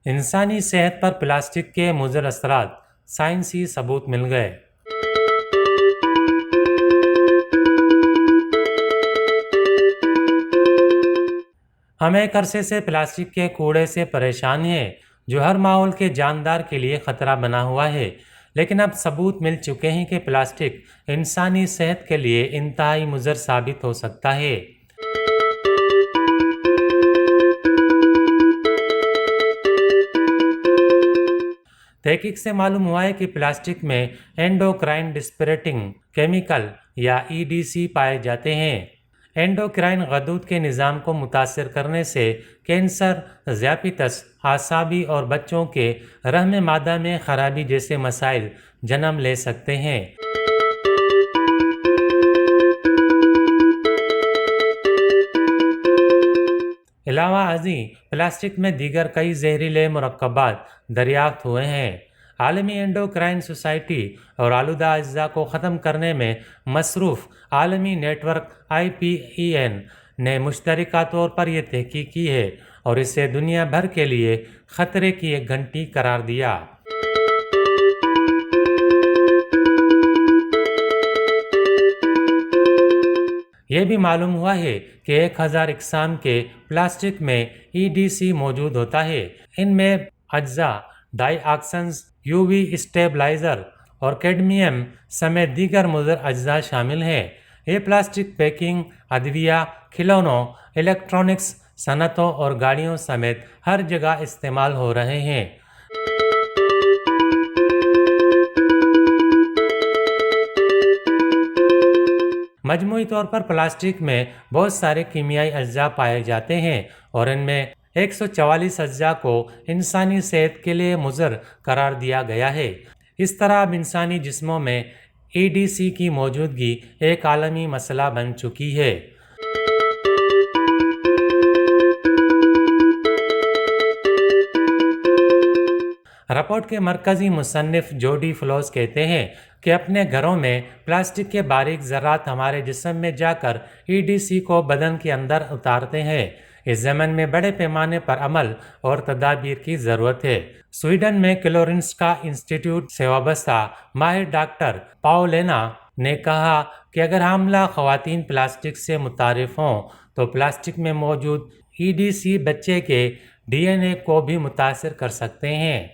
انسانی صحت پر پلاسٹک کے مضر اثرات، سائنسی ثبوت مل گئے۔ ہم ایک عرصے سے پلاسٹک کے کوڑے سے پریشان ہیں جو ہر ماحول کے جاندار کے لیے خطرہ بنا ہوا ہے، لیکن اب ثبوت مل چکے ہیں کہ پلاسٹک انسانی صحت کے لیے انتہائی مضر ثابت ہو سکتا ہے۔ تحقیق سے معلوم ہوا ہے کہ پلاسٹک میں اینڈوکرائن ڈسپریٹنگ کیمیکل یا EDC پائے جاتے ہیں۔ اینڈوکرائن غدود کے نظام کو متاثر کرنے سے کینسر، ذیابیطس، اعصابی اور بچوں کے رحم معدہ میں خرابی جیسے مسائل جنم لے سکتے ہیں۔ علاوہ ازیں پلاسٹک میں دیگر کئی زہریلے مرکبات دریافت ہوئے ہیں۔ عالمی اینڈوکرائن سوسائٹی اور آلودہ اجزاء کو ختم کرنے میں مصروف عالمی نیٹ ورک IPEN نے مشترکہ طور پر یہ تحقیق کی ہے اور اسے دنیا بھر کے لیے خطرے کی ایک گھنٹی قرار دیا۔ یہ بھی معلوم ہوا ہے کہ 1000 اقسام کے پلاسٹک میں EDC موجود ہوتا ہے۔ ان میں اجزاء، ڈائی آکسنز، UV اسٹیبلائزر اور کیڈمیم سمیت دیگر مضر اجزاء شامل ہیں۔ یہ پلاسٹک پیکنگ، ادویہ، کھلونوں، الیکٹرانکس صنعتوں اور گاڑیوں سمیت ہر جگہ استعمال ہو رہے ہیں۔ مجموعی طور پر پلاسٹک میں بہت سارے کیمیائی اجزاء پائے جاتے ہیں اور ان میں 144 اجزاء کو انسانی صحت کے لیے مضر قرار دیا گیا ہے۔ اس طرح اب انسانی جسموں میں EDC کی موجودگی ایک عالمی مسئلہ بن چکی ہے۔ رپورٹ کے مرکزی مصنف جوڈی فلوس کہتے ہیں کہ اپنے گھروں میں پلاسٹک کے باریک ذرات ہمارے جسم میں جا کر EDC کو بدن کے اندر اتارتے ہیں۔ اس ضمن میں بڑے پیمانے پر عمل اور تدابیر کی ضرورت ہے۔ سویڈن میں کلورنسکا انسٹیٹیوٹ سے وابستہ ماہر ڈاکٹر پاولینا نے کہا کہ اگر حاملہ خواتین پلاسٹک سے متعارف ہوں تو پلاسٹک میں موجود EDC بچے کے DNA کو بھی متاثر کر سکتے ہیں۔